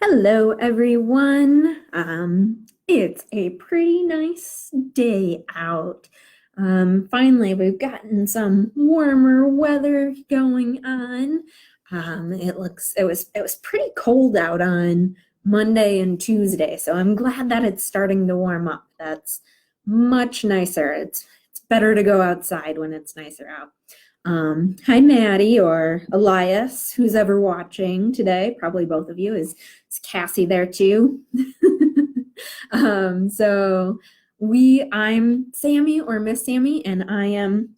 Hello, everyone. It's a pretty nice day out. Finally, we've gotten some warmer weather going on. It was pretty cold out on Monday and Tuesday, so I'm glad that it's starting to warm up. That's much nicer. It's better to go outside when it's nicer out. Hi, Maddie or Elias, who's ever watching today. Probably both of you. Is Cassie there too? So I'm Sammy or Miss Sammy, and I am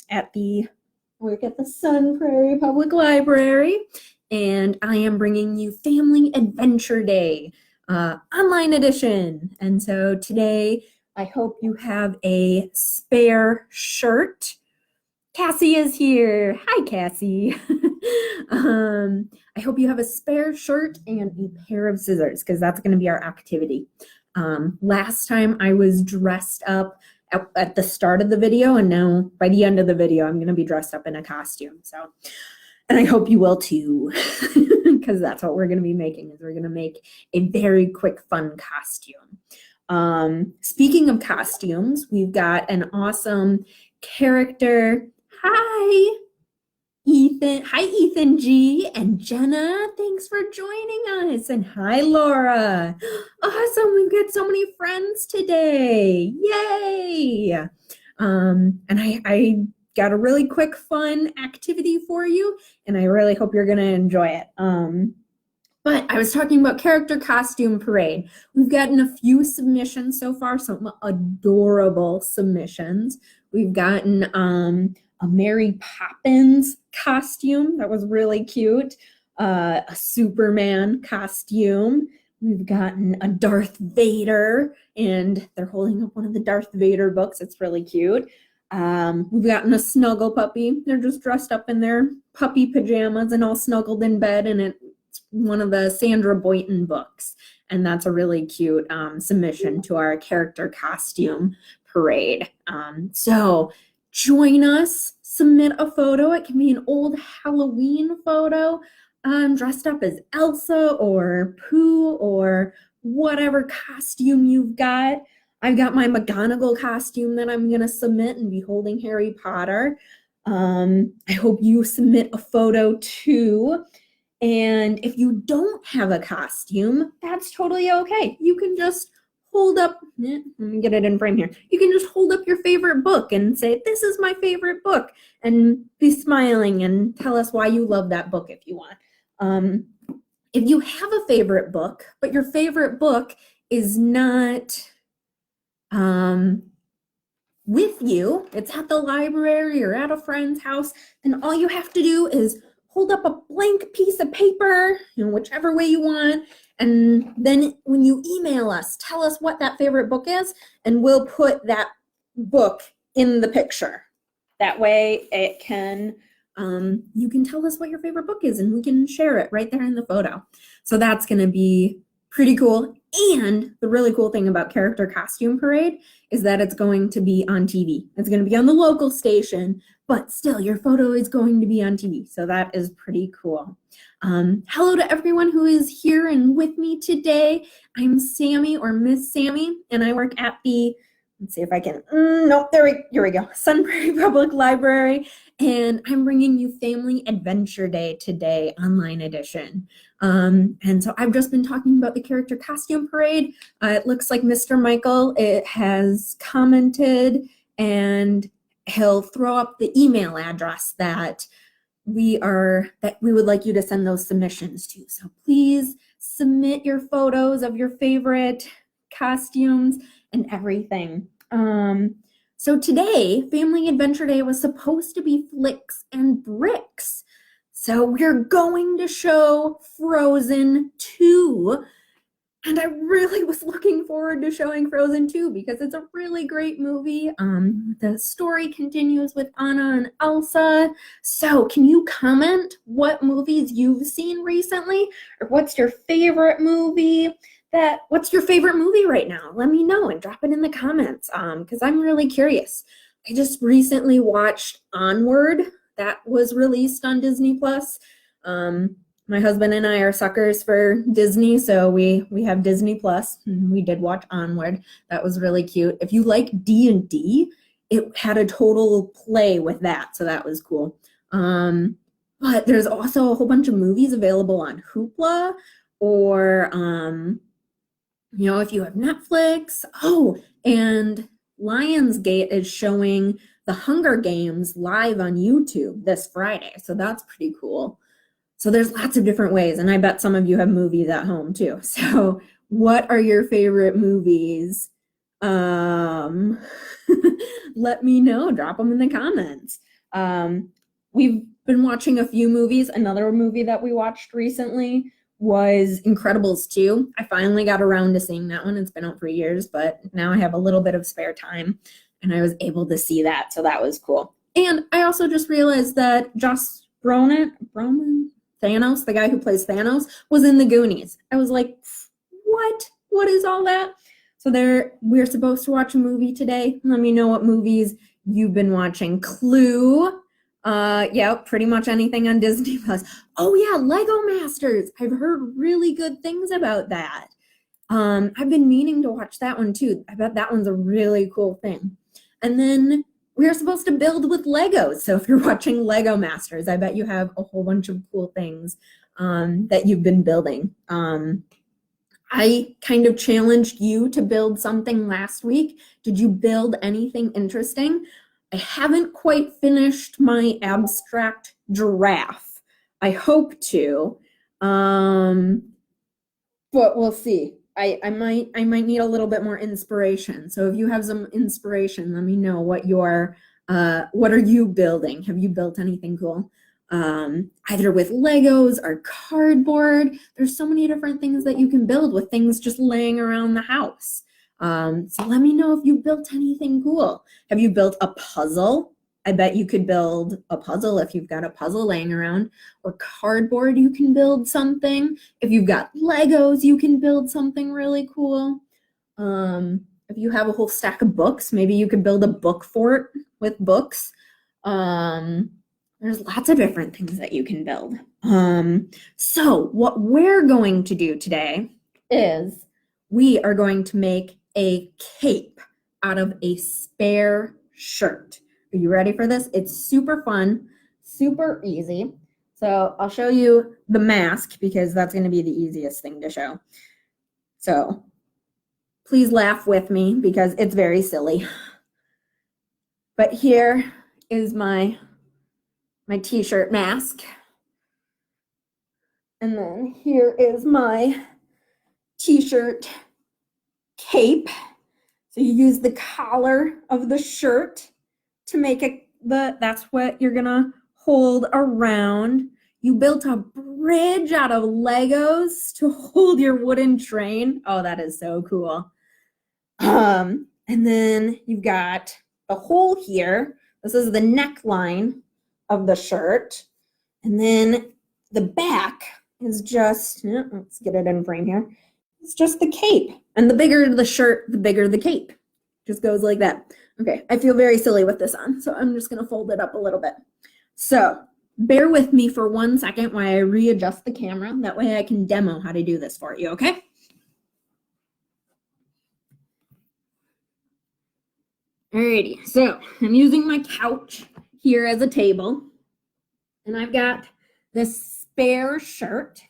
work at the Prairie Public Library, and I am bringing you Family Adventure Day, online edition. And so today, I hope you have a spare shirt. Cassie is here. Hi, Cassie. I hope you have a spare shirt and a pair of scissors because that's going to be our activity. Last time I was dressed up at the start of the video, and now by the end of the video, I'm going to be dressed up in a costume. And I hope you will too, because that's what we're going to be making. Is we're going to make a very quick, fun costume. Speaking of costumes, we've got an awesome character. Hi, Ethan. Hi, Ethan G. and Jenna. Thanks for joining us. And hi, Laura. Awesome. We've got so many friends today. Yay. And I got a really quick, fun activity for you, and I really hope you're going to enjoy it. But I was talking about character costume parade. We've gotten a few submissions so far, some adorable submissions. We've gotten a Mary Poppins costume that was really cute, a Superman costume. We've gotten a Darth Vader, and they're holding up one of the Darth Vader books. It's really cute. We've gotten a Snuggle Puppy. They're just dressed up in their puppy pajamas and all snuggled in bed, and it's one of the Sandra Boynton books. And that's a really cute submission to our character costume parade. So join us, submit a photo. It can be an old Halloween photo, dressed up as Elsa or Pooh or whatever costume you've got. I've got my McGonagall costume that I'm going to submit and be holding Harry Potter. I hope you submit a photo too. And if you don't have a costume, that's totally okay. You can just hold up, let me get it in frame here. You can just hold up your favorite book and say, this is my favorite book, and be smiling and tell us why you love that book if you want. If you have a favorite book, but your favorite book is not with you, it's at the library or at a friend's house, then all you have to do is hold up a blank piece of paper, whichever way you want, and then when you email us, tell us what that favorite book is, and we'll put that book in the picture. That way it can, you can tell us what your favorite book is, and we can share it right there in the photo. So that's going to be pretty cool. And the really cool thing about Character Costume Parade is that it's going to be on TV. It's going to be on the local station, but still your photo is going to be on TV. So that is pretty cool. Hello to everyone who is here and with me today. I'm Sammy or Miss Sammy, and I work at the, let's see if I can, here we go, Prairie Public Library, and I'm bringing you Family Adventure Day today, online edition. And so I've just been talking about the Character Costume Parade. It looks like Mr. Michael has commented, and he'll throw up the email address that we would like you to send those submissions to. So please submit your photos of your favorite costumes and everything. So today, Family Adventure Day was supposed to be Flicks and Bricks. So we're going to show Frozen 2. And I really was looking forward to showing Frozen 2 because it's a really great movie. The story continues with Anna and Elsa. So can you comment what movies you've seen recently? Or what's your favorite movie? What's your favorite movie right now? Let me know and drop it in the comments because I'm really curious. I just recently watched Onward. That was released on Disney Plus. My husband and I are suckers for Disney, so we have Disney Plus. We did watch Onward. That was really cute. If you like D&D, it had a total play with that, so that was cool. But there's also a whole bunch of movies available on Hoopla, or if you have Netflix. Oh, and Lionsgate is showing the Hunger Games live on YouTube this Friday, so that's pretty cool. So there's lots of different ways, and I bet some of you have movies at home too. So what are your favorite movies? Let me know. Drop them in the comments. We've been watching a few movies. Another movie that we watched recently was Incredibles 2. I finally got around to seeing that one. It's been out for years, but now I have a little bit of spare time, and I was able to see that, so that was cool. And I also just realized that Josh Brolin, Thanos, the guy who plays Thanos, was in the Goonies. I was like, what? What is all that? So we're supposed to watch a movie today. Let me know what movies you've been watching. Clue. Yeah, pretty much anything on Disney Plus. Oh yeah, Lego Masters. I've heard really good things about that. I've been meaning to watch that one too. I bet that one's a really cool thing. And then we are supposed to build with Legos. So if you're watching Lego Masters, I bet you have a whole bunch of cool things that you've been building. I kind of challenged you to build something last week. Did you build anything interesting? I haven't quite finished my abstract giraffe. I hope to, but we'll see. I might need a little bit more inspiration. So if you have some inspiration, let me know what are you building? Have you built anything cool? Either with Legos or cardboard. There's so many different things that you can build with things just laying around the house. So let me know if you built anything cool. Have you built a puzzle? I bet you could build a puzzle if you've got a puzzle laying around, or cardboard, you can build something. If you've got Legos, you can build something really cool. If you have a whole stack of books, maybe you could build a book fort with books. There's lots of different things that you can build. So what we're going to do today is we are going to make a cape out of a spare shirt. Are you ready for this? It's super fun, super easy. So I'll show you the mask because that's going to be the easiest thing to show. So please laugh with me because it's very silly. But here is my Teeshirt mask. And then here is my T-shirt cape. So you use the collar of the shirt to make that's what you're gonna hold around. You built a bridge out of Legos to hold your wooden train. Oh, that is so cool. And then you've got a hole here. This is the neckline of the shirt. And then the back is just, let's get it in frame here. It's just the cape. And the bigger the shirt, the bigger the cape. Just goes like that. Okay, I feel very silly with this on, so I'm just going to fold it up a little bit. So bear with me for 1 second while I readjust the camera. That way I can demo how to do this for you, okay? Alrighty, so I'm using my couch here as a table. And I've got this spare shirt.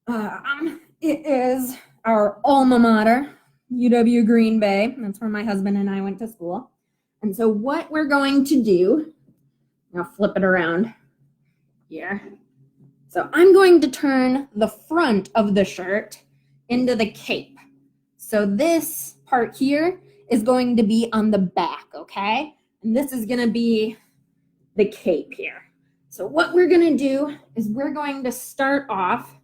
It is our alma mater, UW Green Bay. That's where my husband and I went to school. And so what we're going to do, I'll flip it around here. So I'm going to turn the front of the shirt into the cape. So this part here is going to be on the back, okay? And this is going to be the cape here. So what we're going to do is we're going to start off,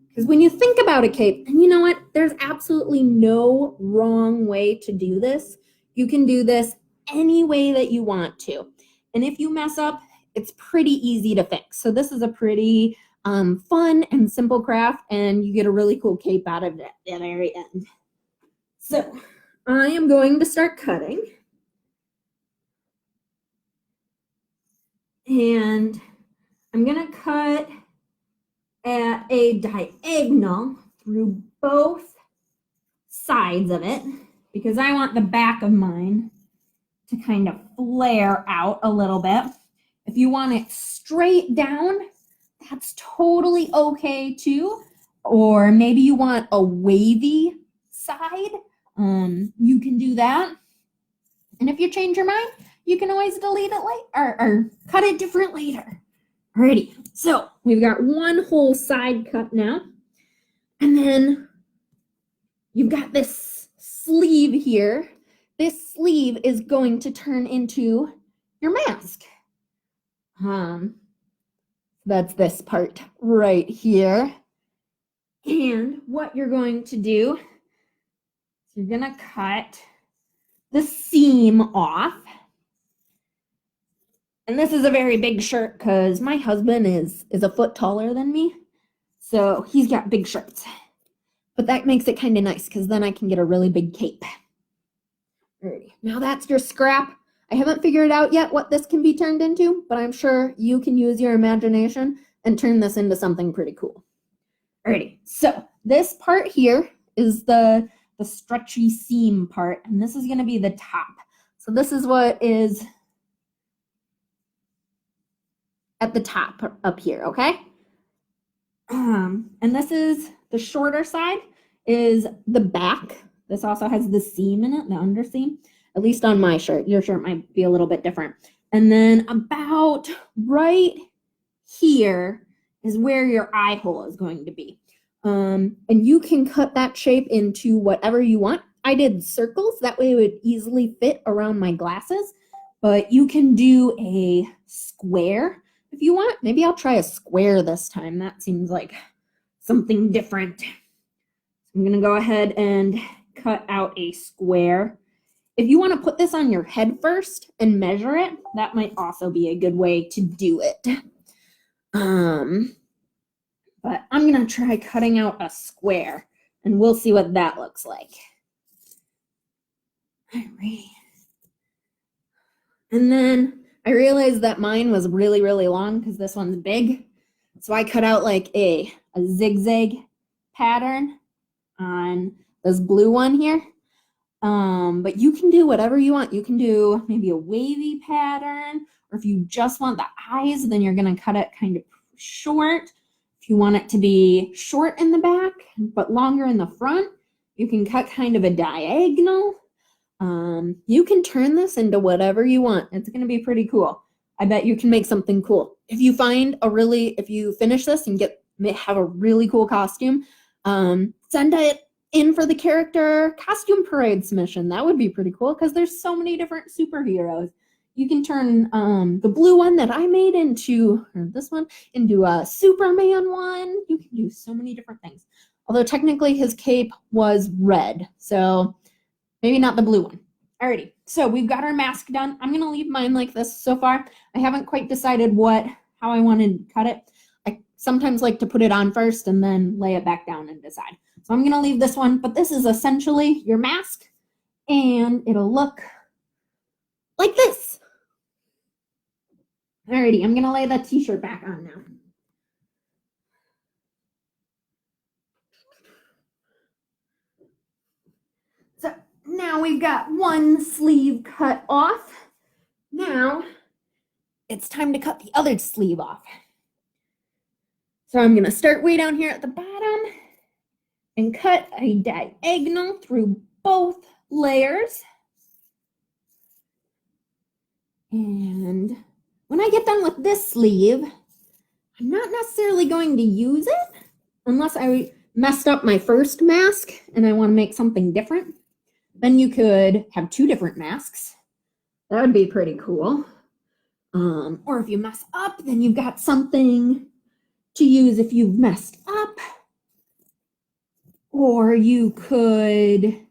because when you think about a cape, and you know what? There's absolutely no wrong way to do this. You can do this any way that you want to. And if you mess up, it's pretty easy to fix. So this is a pretty fun and simple craft, and you get a really cool cape out of it at the very end. So I am going to start cutting. And I'm going to cut at a diagonal through both sides of it, because I want the back of mine to kind of flare out a little bit. If you want it straight down, that's totally okay too. Or maybe you want a wavy side, you can do that. And if you change your mind, you can always delete it later or cut it different later. Alrighty, so we've got one whole side cut now. And then you've got this sleeve here. This sleeve is going to turn into your mask. That's this part right here. And what you're going to do is you're going to cut the seam off. And this is a very big shirt because my husband is a foot taller than me. So he's got big shirts. But that makes it kind of nice because then I can get a really big cape. Alrighty, now that's your scrap. I haven't figured out yet what this can be turned into, but I'm sure you can use your imagination and turn this into something pretty cool. Alrighty, so this part here is the stretchy seam part, and this is going to be the top. So this is what is at the top up here, okay? And this is the shorter side is the back. This also has the seam in it, the underseam, at least on my shirt. Your shirt might be a little bit different. And then about right here is where your eye hole is going to be. And you can cut that shape into whatever you want. I did circles, that way it would easily fit around my glasses, but you can do a square if you want. Maybe I'll try a square this time. That seems like something different. I'm gonna go ahead and cut out a square. If you want to put this on your head first and measure it, that might also be a good way to do it. But I'm gonna try cutting out a square and we'll see what that looks like. Alrighty. And then I realized that mine was really, really long because this one's big. So I cut out like a zigzag pattern on this blue one here. But you can do whatever you want. You can do maybe a wavy pattern, or if you just want the eyes, then you're gonna cut it kind of short. If you want it to be short in the back, but longer in the front, you can cut kind of a diagonal. You can turn this into whatever you want. It's gonna be pretty cool. I bet you can make something cool. If you finish this and have a really cool costume, send it in for the character costume parade submission. That would be pretty cool because there's so many different superheroes. You can turn the blue one that I made into a Superman one. You can do so many different things. Although technically his cape was red, so maybe not the blue one. Alrighty, so we've got our mask done. I'm gonna leave mine like this so far. I haven't quite decided how I want to cut it. I sometimes like to put it on first and then lay it back down and decide. So I'm gonna leave this one, but this is essentially your mask and it'll look like this. Alrighty, I'm gonna lay the t-shirt back on now. So now we've got one sleeve cut off. Now it's time to cut the other sleeve off. So I'm gonna start way down here at the bottom and cut a diagonal through both layers. And when I get done with this sleeve, I'm not necessarily going to use it unless I messed up my first mask and I want to make something different. Then you could have two different masks. That would be pretty cool. Or if you mess up, then you've got something to use if you've messed up. Or you could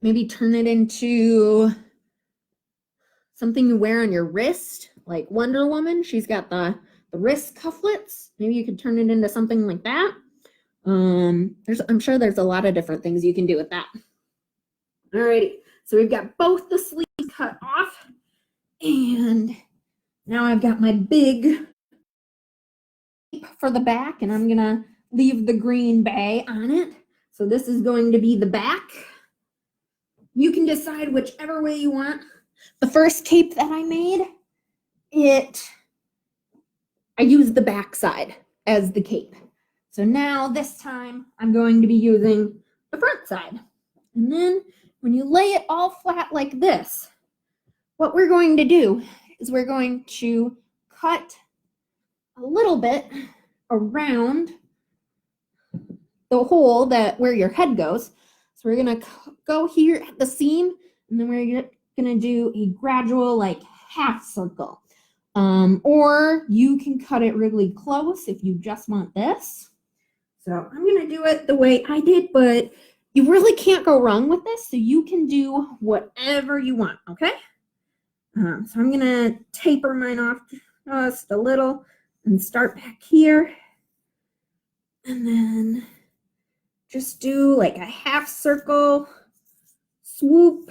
maybe turn it into something you wear on your wrist, like Wonder Woman. She's got the wrist cufflets. Maybe you could turn it into something like that. I'm sure there's a lot of different things you can do with that. Alrighty, so we've got both the sleeves cut off, and now I've got my big cape for the back, and I'm gonna leave the green bay on it. So this is going to be the back. You can decide whichever way you want. The first cape that I made, I used the back side as the cape. So now this time I'm going to be using the front side. And then when you lay it all flat like this, what we're going to do is we're going to cut a little bit around the hole where your head goes. So we're gonna go here at the seam, and then we're gonna do a gradual like half circle. Or you can cut it really close if you just want this. So I'm gonna do it the way I did, but you really can't go wrong with this, so you can do whatever you want, okay? So I'm gonna taper mine off just a little and start back here. And then just do like a half circle swoop.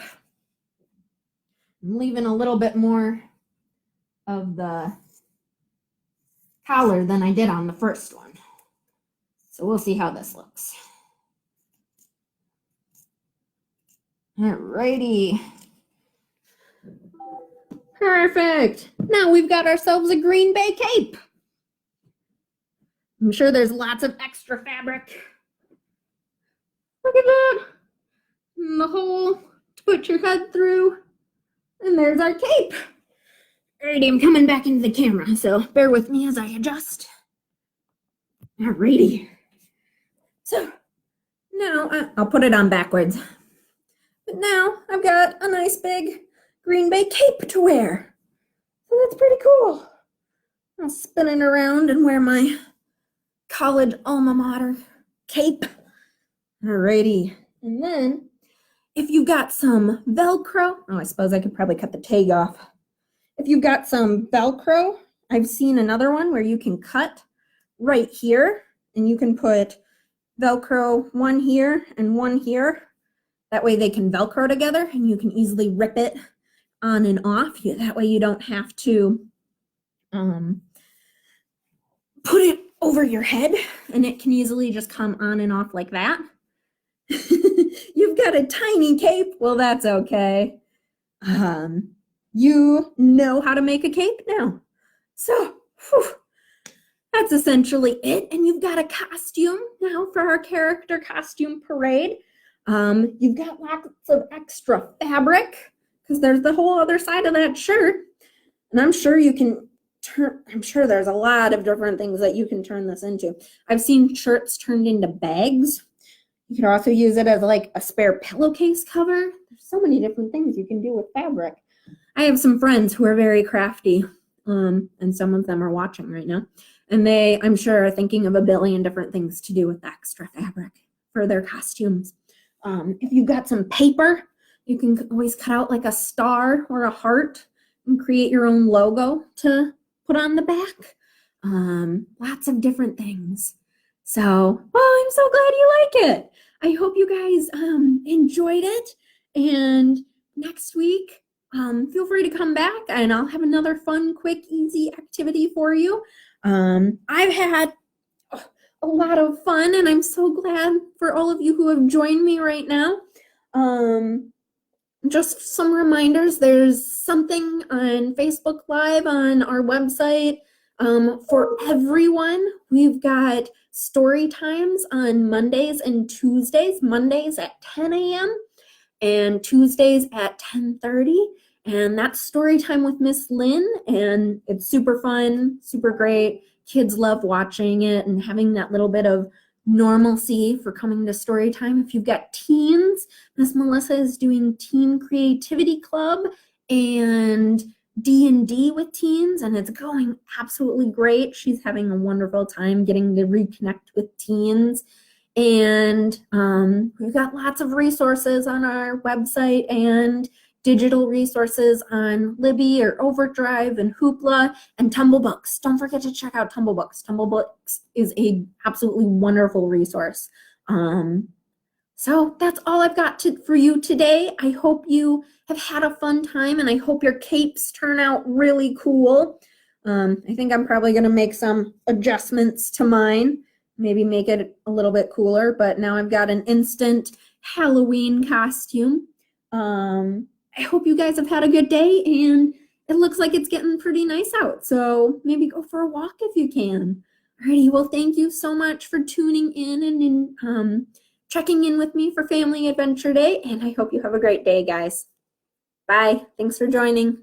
I'm leaving a little bit more of the collar than I did on the first one. So we'll see how this looks. Alrighty. Perfect. Now we've got ourselves a Green Bay cape. I'm sure there's lots of extra fabric. Look at that. And the hole to put your head through. And there's our cape. Alrighty, I'm coming back into the camera, so bear with me as I adjust. Alrighty. So now I'll put it on backwards. But now I've got a nice big Green Bay cape to wear. So that's pretty cool. I'll spin it around and wear my college alma mater cape. Alrighty. And then if you've got some Velcro, I suppose I could probably cut the tag off. If you've got some Velcro, I've seen another one where you can cut right here and you can put Velcro one here and one here. That way they can Velcro together and you can easily rip it on and off. That way you don't have to put it over your head and it can easily just come on and off like that. You've got a tiny cape. Well, that's okay. You know how to make a cape now. So, that's essentially it. And you've got a costume now for our character costume parade. You've got lots of extra fabric because there's the whole other side of that shirt. And I'm sure you can I'm sure there's a lot of different things that you can turn this into. I've seen shirts turned into bags. You can also use it as like a spare pillowcase cover. There's so many different things you can do with fabric. I have some friends who are very crafty, and some of them are watching right now. And they, I'm sure, are thinking of a billion different things to do with extra fabric for their costumes. If you've got some paper, you can always cut out like a star or a heart and create your own logo to put on the back. Lots of different things. So, well, I'm so glad you like it. I hope you guys enjoyed it. And next week, feel free to come back and I'll have another fun, quick, easy activity for you. I've had a lot of fun and I'm so glad for all of you who have joined me right now. Just some reminders, there's something on Facebook Live on our website for everyone. We've got story times on Mondays and Tuesdays, Mondays at 10 a.m. and Tuesdays at 10:30. And that's story time with Miss Lynn, and it's super fun, super great. Kids love watching it and having that little bit of normalcy for coming to story time. If you've got teens, Miss Melissa is doing Teen Creativity Club and D&D with teens, and it's going absolutely great. She's having a wonderful time getting to reconnect with teens. And we've got lots of resources on our website and digital resources on Libby or Overdrive and Hoopla and Tumblebooks. Don't forget to check out Tumblebooks. Tumblebooks is a absolutely wonderful resource. So that's all I've got for you today. I hope you have had a fun time and I hope your capes turn out really cool. I think I'm probably going to make some adjustments to mine, maybe make it a little bit cooler, but now I've got an instant Halloween costume. I hope you guys have had a good day, and it looks like it's getting pretty nice out, so maybe go for a walk if you can. Alrighty, well, thank you so much for tuning in and checking in with me for Family Adventure Day, and I hope you have a great day, guys. Bye. Thanks for joining.